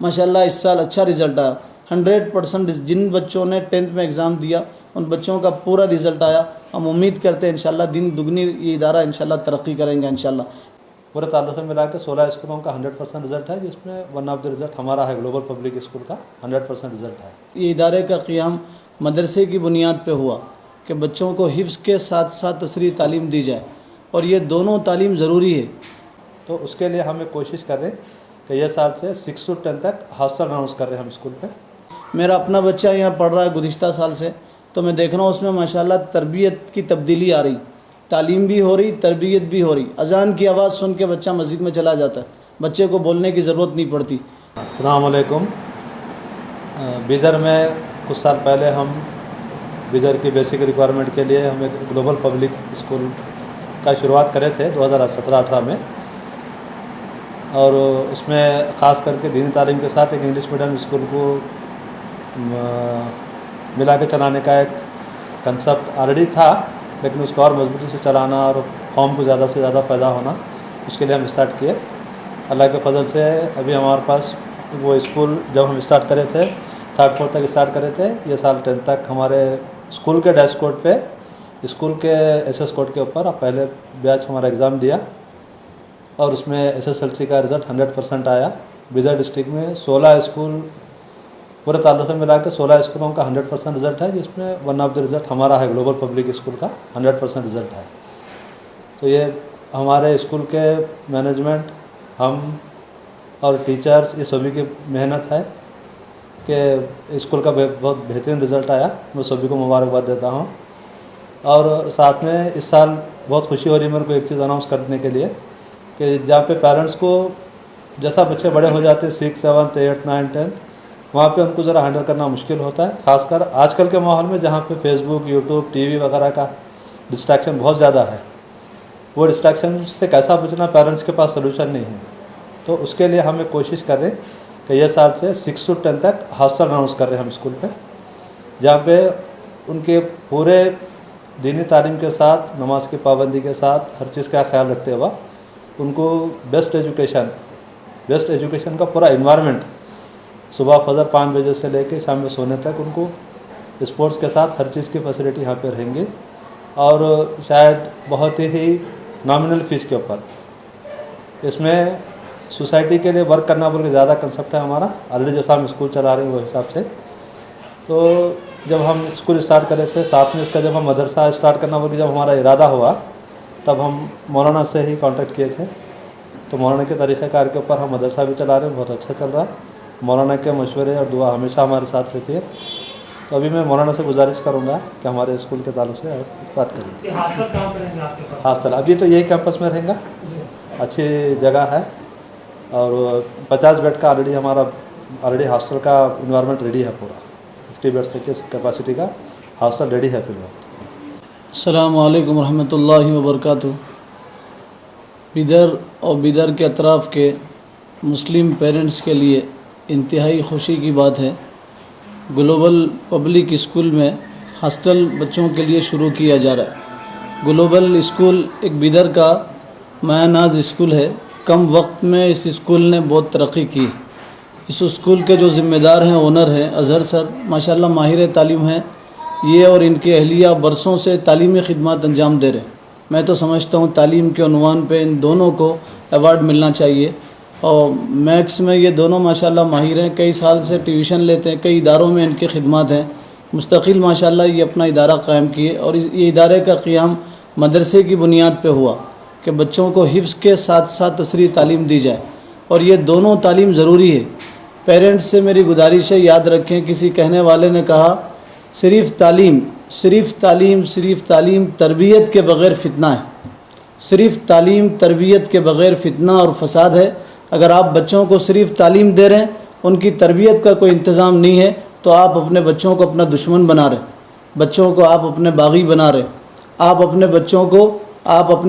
माशाल्लाह इस साल अच्छा रिज़ल्ट आया। 100% जिन बच्चों ने 10th में एग्ज़ाम दिया उन बच्चों का पूरा रिज़ल्ट आया। हम उम्मीद करते हैं इंशाल्लाह दिन दुगनी ये इदारा इंशाल्लाह तरक्की करेंगे इंशाल्लाह। पूरे ताल्लुक़ में मिला के 16 स्कूलों का 100% रिज़ल्ट है, जिसमें वन ऑफ द रिज़ल्ट हमारा है, ग्लोबल पब्लिक स्कूल का 100% रिज़ल्ट है। ये इदारे का क़ियाम मदरसे की बुनियाद पे हुआ कि बच्चों को हिफ्ज़ के साथ साथ तसरी तालीम दी जाए, और ये दोनों तालीम ज़रूरी है। तो उसके लिए हम एक कोशिश कर रहे हैं कि ये साल से 6 से 10 तक हॉस्टल अनाउंस कर रहे हैं हम स्कूल पे। मेरा अपना बच्चा यहाँ पढ़ रहा है गुज़िश्ता साल से, तो मैं देख रहा हूँ उसमें माशाल्लाह तरबियत की तब्दीली आ रही, तालीम भी हो रही, तरबियत भी हो रही। अज़ान की आवाज़ सुन के बच्चा मस्जिद में चला जाता है, बच्चे को बोलने की ज़रूरत नहीं पड़ती। अस्सलाम वालेकुम। बीदर में कुछ साल पहले हम बीदर की बेसिक रिक्वायरमेंट के लिए हम एक ग्लोबल पब्लिक स्कूल का शुरुआत करे थे 2017-18 में, और उसमें ख़ास करके दीनी तालीम के साथ एक इंग्लिश मीडियम स्कूल को मिला के चलाने का एक कंसेप्ट ऑलरेडी था, लेकिन उसको और मजबूती से चलाना और कौम को ज़्यादा से ज़्यादा फ़ायदा होना, उसके लिए हम स्टार्ट किए। अल्लाह के फजल से अभी हमारे पास वो स्कूल जब हम स्टार्ट करे थे 3rd 4th तक स्टार्ट करे थे, ये साल 10th तक हमारे स्कूल के डैशबोर्ड पे, स्कूल के एसएस कोड के ऊपर पहले बैच हमारा एग्ज़ाम दिया और उसमें एसएसएलसी का रिज़ल्ट 100% आया। बीदर डिस्ट्रिक्ट में 16 स्कूल, पूरे ताल्लुक़ में मिला के 16 स्कूलों का 100% रिज़ल्ट है, जिसमें वन ऑफ द रिज़ल्ट हमारा है, ग्लोबल पब्लिक स्कूल का 100% रिज़ल्ट है। तो ये हमारे स्कूल के मैनेजमेंट, हम और टीचर्स, ये सभी की मेहनत है कि स्कूल का बहुत बेहतरीन रिज़ल्ट आया। मैं सभी को मुबारकबाद देता हूँ। और साथ में इस साल बहुत खुशी हो रही है मेरे को एक चीज़ अनाउंस करने के लिए कि जहाँ पे पेरेंट्स को जैसा बच्चे बड़े हो जाते हैं 6, 7, 8, 9, 10, वहाँ पे उनको ज़रा हैंडल करना मुश्किल होता है, ख़ासकर आजकल के माहौल में जहाँ पे फेसबुक, यूट्यूब, टीवी वगैरह का डिस्ट्रैक्शन बहुत ज़्यादा है। वो डिस्ट्रैक्शन से कैसा बचना, पेरेंट्स के पास सोल्यूशन नहीं है। तो उसके लिए हम एक कोशिश कर रहे हैं कि ये साल से 6 से 10 तक हॉस्टल अनाउंस कर रहे हैं हम स्कूल पे, जहाँ पे उनके पूरे दीनी तालीम के साथ, नमाज की पाबंदी के साथ, हर चीज़ का ख्याल रखते हुए उनको बेस्ट एजुकेशन का पूरा इन्वायरमेंट, सुबह फजर 5 बजे से लेकर शाम में सोने तक उनको स्पोर्ट्स के साथ हर चीज़ की फैसिलिटी यहाँ पे रहेंगी, और शायद बहुत ही नॉमिनल फ़ीस के ऊपर। इसमें सोसाइटी के लिए वर्क करना बोल के ज़्यादा कंसेप्ट है हमारा, ऑलरेडी जैसा हम स्कूल चला रहे हैं वो हिसाब से। तो जब हम स्कूल स्टार्ट करे थे, साथ में इसका जब हम मदरसा स्टार्ट करना बोल के जब हमारा इरादा हुआ, तब हम मौलाना से ही कांटेक्ट किए थे। तो मौलाना के तरीक़ेकार के ऊपर हम मदरसा भी चला रहे हैं, बहुत अच्छा चल रहा है। मौलाना के मशवरे और दुआ हमेशा हमारे साथ रहती है। तो अभी मैं मौलाना से गुजारिश करूँगा कि हमारे स्कूल के ताल्लुक़ से बात करें। हॉस्टल अभी तो यही कैंपस में रहेगा, अच्छी जगह है, और 50 बेड का ऑलरेडी हॉस्टल का इन्वायरमेंट रेडी है, पूरा 50 बेड्स की कैपेसिटी का हॉस्टल रेडी है फिर वक्त। अस्सलामु अलैकुम रहमतुल्लाहि व बरकातुहू। बीदर और बीदर के अतराफ़ के मुस्लिम पेरेंट्स के लिए इंतहाई खुशी की बात है, ग्लोबल पब्लिक स्कूल में हॉस्टल बच्चों के लिए शुरू किया जा रहा है। ग्लोबल स्कूल एक बीदर का मायानाज स्कूल है। कम वक्त में इस स्कूल ने बहुत तरक्की की। इस स्कूल के जो ज़िम्मेदार हैं, ओनर हैं अज़हर सर, माशाल्लाह माहिर तालीम हैं ये, और इनके अहलिया बरसों से तालीमी खिदमत अंजाम दे रहे हैं। मैं तो समझता हूँ तालीम के उन्वान पे इन दोनों को अवार्ड मिलना चाहिए, और मैथ्स में ये दोनों माशाल्लाह माहिर हैं। कई साल से ट्यूशन लेते हैं, कई इदारों में इनकी खिदमत हैं। मुस्तकिल माशाल्लाह ये अपना इदारा कायम किए, और ये इदारे का क़ियाम मदरसे की बुनियाद पे हुआ कि बच्चों को हिफ्ज़ के साथ साथ तसरी तालीम दी जाए, और ये दोनों तालीम ज़रूरी है। पेरेंट्स से मेरी गुजारिश है, याद रखें, किसी कहने वाले ने कहा सिर्फ़ तालीम तरबियत के बग़ैर फ़ितना है। सिर्फ़ तालीम तरबियत के बग़ैर फ़ितना और फ़साद है। अगर आप बच्चों को सिर्फ़ तालीम दे रहे हैं, उनकी तरबियत का कोई इंतज़ाम नहीं है, तो आप अपने बच्चों को अपना दुश्मन बना रहे, बच्चों को आप अपने बागी बना रहे। आप अपने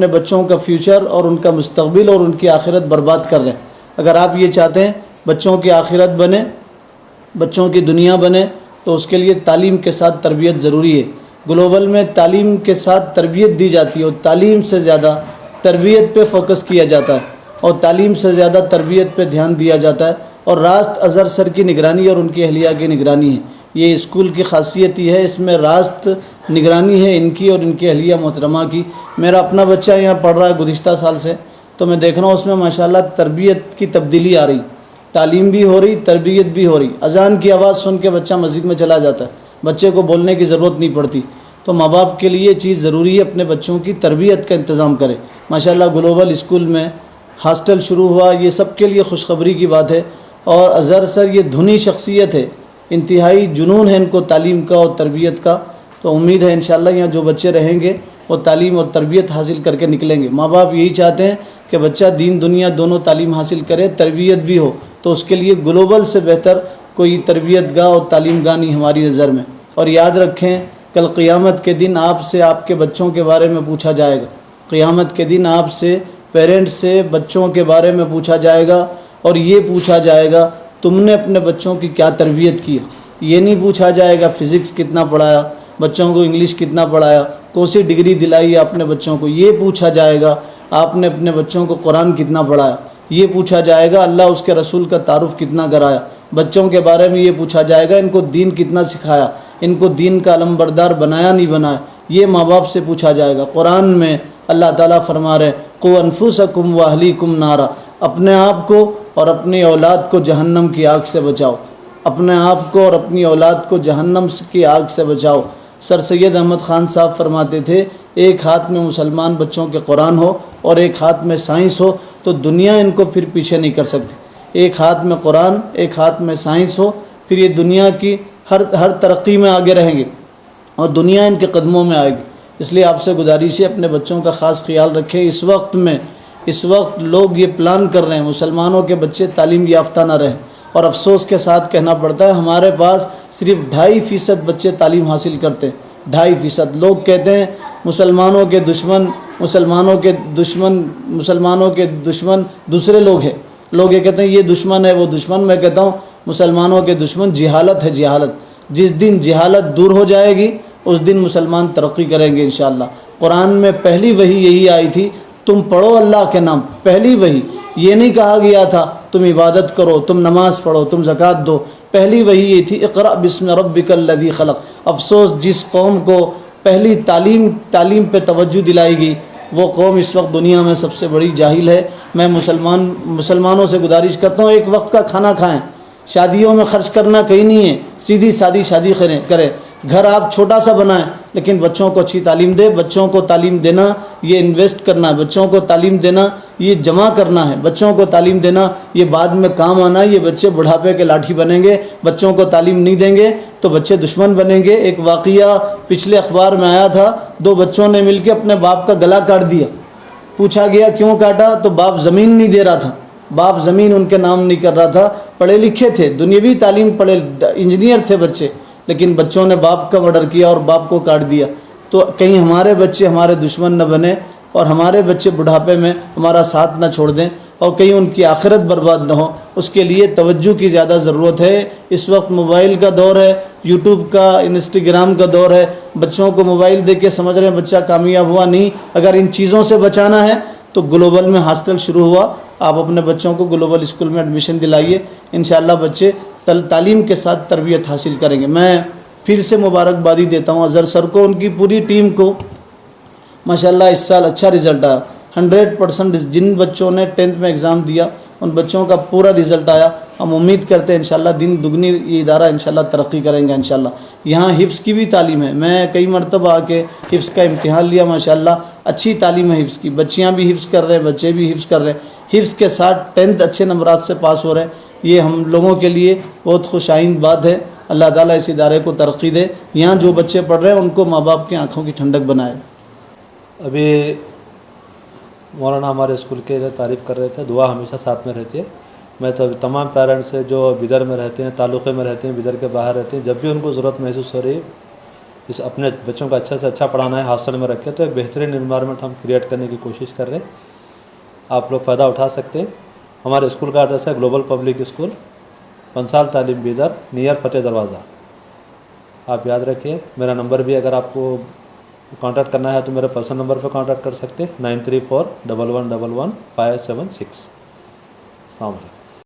बच्चों का फ्यूचर और उनका मुस्तक़बिल और उनकी आखिरत बर्बाद कर रहे हैं। अगर आप ये चाहते हैं बच्चों की आखिरत बने, बच्चों की दुनिया बने, तो उसके लिए तालीम के साथ तरबियत ज़रूरी है। ग्लोबल में तालीम के साथ तरबियत दी जाती है, और तालीम से ज़्यादा तरबियत पे फोकस किया जाता है, और तालीम से ज़्यादा तरबियत पे ध्यान दिया जाता है। और रास्त अज़हर सर की निगरानी और उनकी अहलिया की निगरानी है। ये स्कूल की खासियत ये है, इसमें रास्त निगरानी है इनकी और इनकी अहलिया मोहतरमा की। मेरा अपना बच्चा यहाँ पढ़ रहा है गुज़िश्ता साल से, तो मैं देख रहा हूँ उसमें माशाल्लाह तरबियत की तब्दीली आ रही, तालीम भी हो रही, तरबियत भी हो रही। अजान की आवाज़ सुन के बच्चा मस्जिद में चला जाता है, बच्चे को बोलने की ज़रूरत नहीं पड़ती। तो माँ बाप के लिए ये चीज़ ज़रूरी है, अपने बच्चों की तरबियत का इंतज़ाम करें। माशाल्लाह ग्लोबल स्कूल में हॉस्टल शुरू हुआ, ये सबके लिए खुशखबरी की बात है। और अज़हर सर ये धुनी शख्सियत है, इंतहाई जुनून है इनको तालीम का और तरबियत का। तो उम्मीद है इंशाअल्लाह यहाँ जो बच्चे रहेंगे वो तालीम और तरबियत हासिल करके निकलेंगे। माँ बाप यही चाहते हैं कि बच्चा दीन दुनिया दोनों तालीम हासिल करे, तरबियत भी हो। तो उसके लिए ग्लोबल से बेहतर कोई तरबियत गाह और तालीम गाह नहीं हमारी नज़र में। और याद रखें, कल क़ियामत के दिन आपसे आपके बच्चों के बारे में पूछा जाएगा। क़ियामत के दिन आपसे पेरेंट्स से बच्चों के बारे में पूछा जाएगा, और ये पूछा जाएगा तुमने अपने बच्चों की क्या तरबियत की। ये नहीं पूछा जाएगा फ़िज़िक्स कितना पढ़ाया, बच्चों को इंग्लिश कितना पढ़ाया, कौन सी डिग्री दिलाई आपने बच्चों को। ये पूछा जाएगा आपने अपने बच्चों को कुरान कितना पढ़ाया। ये पूछा जाएगा अल्लाह उसके रसूल का तारुफ़ कितना कराया। बच्चों के बारे में ये पूछा जाएगा इनको दीन कितना सिखाया, इनको दीन का अलमबरदार बनाया नहीं बनाया। ये माँ बाप से पूछा जाएगा। कुरान में अल्लाह ताला फरमा रहे क़ु अनफुसकुम व अहलीकुम नारा, अपने आप को और अपनी औलाद को जहन्नम की आग से बचाओ। अपने आप को और अपनी औलाद को जहन्नम की आग से बचाओ। सर सैयद अहमद ख़ान साहब फरमाते थे, एक हाथ में मुसलमान बच्चों के कुरान हो और एक हाथ में साइंस हो तो दुनिया इनको फिर पीछे नहीं कर सकती। एक हाथ में कुरान, एक हाथ में साइंस हो, फिर ये दुनिया की हर तरक्की में आगे रहेंगे और दुनिया इनके कदमों में आएगी। इसलिए आपसे गुजारिश है अपने बच्चों का ख़ास ख्याल रखें। इस वक्त लोग ये प्लान कर रहे हैं मुसलमानों के बच्चे तालीम याफ्ता ना रहें, और अफसोस के साथ कहना पड़ता है हमारे पास सिर्फ 2.5% बच्चे तालीम हासिल करते हैं। 2.5%। लोग कहते हैं मुसलमानों के दुश्मन दूसरे लोग हैं। लोग ये कहते हैं ये दुश्मन है वो दुश्मन। मैं कहता हूँ मुसलमानों के दुश्मन जिहालत है, जिहालत। जिस दिन जिहालत दूर हो जाएगी उस दिन मुसलमान तरक्की करेंगे इंशाअल्लाह। कुरान में पहली वही यही आई थी, तुम पढ़ो अल्लाह के नाम। पहली वही, ये नहीं कहा गया था तुम इबादत करो, तुम नमाज़ पढ़ो, तुम ज़कात दो। पहली वही ये थी इक़रा बिस्मि रब्बिकल लज़ी ख़लक़। अफसोस जिस कौम को पहली तालीम पे तवज्जो दिलाई गई वो कौम इस वक्त दुनिया में सबसे बड़ी जाहिल है। मैं मुसलमानों से गुजारिश करता हूँ एक वक्त का खाना खाएँ। शादियों में ख़र्च करना कहीं नहीं है, सीधी सादी शादी करें। घर आप छोटा सा बनाएं लेकिन बच्चों को अच्छी तालीम दे। बच्चों को तालीम देना ये इन्वेस्ट करना है, बच्चों को तालीम देना ये जमा करना है, बच्चों को तालीम देना ये बाद में काम आना है। ये बच्चे बुढ़ापे के लाठी बनेंगे। बच्चों को तालीम नहीं देंगे तो बच्चे दुश्मन बनेंगे। एक वाक़िया पिछले अखबार में आया था, 2 बच्चों ने मिलकर अपने बाप का गला काट दिया। पूछा गया क्यों काटा, तो बाप ज़मीन नहीं दे रहा था। बाप ज़मीन उनके नाम नहीं कर रहा था। पढ़े लिखे थे, दुनियावी तालीम पढ़े, इंजीनियर थे बच्चे, लेकिन बच्चों ने बाप का मर्डर किया और बाप को काट दिया। तो कहीं हमारे बच्चे हमारे दुश्मन न बने और हमारे बच्चे बुढ़ापे में हमारा साथ न छोड़ दें और कहीं उनकी आखिरत बर्बाद न हो। उसके लिए तवज्जो की ज़्यादा ज़रूरत है। इस वक्त मोबाइल का दौर है, यूट्यूब का, इंस्टाग्राम का दौर है। बच्चों को मोबाइल दे के समझ रहे हैं बच्चा कामयाब हुआ नहीं। अगर इन चीज़ों से बचाना है तो ग्लोबल में हॉस्टल शुरू हुआ, आप अपने बच्चों को ग्लोबल स्कूल में एडमिशन दिलाइए। इंशाअल्लाह बच्चे तालीम के साथ तरबियत हासिल करेंगे। मैं फिर से मुबारकबादी देता हूँ अज़हर सर को, उनकी पूरी टीम को। माशाअल्लाह इस साल अच्छा रिज़ल्ट आया। 100% जिन बच्चों ने 10th में एग्ज़ाम दिया उन बच्चों का पूरा रिज़ल्ट आया। हम उम्मीद करते हैं इंशाअल्लाह दिन दुगनी ये इदारा इंशाअल्लाह तरक्की करेंगे इंशाअल्लाह। यहाँ हिफ्ज़ की भी तालीम है। मैं कई मरतबा आके हिफ्ज़ का इम्तिहान लिया, माशाअल्लाह अच्छी तालीम है हिफ्ज़ की। बच्चियाँ भी हिफ्ज़ कर रहे हैं, बच्चे भी हिफ्ज़ कर रहे हैं। हिफ्ज़ के साथ 10th अच्छे नंबरात से पास हो रहे हैं। ये हम लोगों के लिए बहुत खुशाइंद बात है। अल्लाह ताला इस इदारे को तरक्की दे। यहाँ जो बच्चे पढ़ रहे हैं उनको माँ बाप की आँखों की ठंडक बनाए। अभी मौलाना हमारे स्कूल के तारीफ़ कर रहे थे, दुआ हमेशा साथ में रहती है। मैं तो तमाम पेरेंट्स से जो बिदर में रहते हैं, ताल्लुक़े में रहते हैं, बिदर के बाहर रहते हैं, जब भी उनको ज़रूरत महसूस हो रही है इस अपने बच्चों को अच्छा से अच्छा पढ़ाना है, हॉस्टल में रखें, तो एक बेहतरीन इन्वायरमेंट हम क्रिएट करने की कोशिश कर रहे हैं। आप लोग फ़ायदा उठा सकते हैं। हमारे स्कूल का एड्रेस है ग्लोबल पब्लिक स्कूल, पंसाल तालीम बिदर, नियर फतेह दरवाज़ा। आप याद रखिए। मेरा नंबर भी अगर आपको कांटेक्ट करना है तो मेरे पर्सनल नंबर पर कांटेक्ट कर सकते हैं 9341111576। अस्सलाम वालेकुम।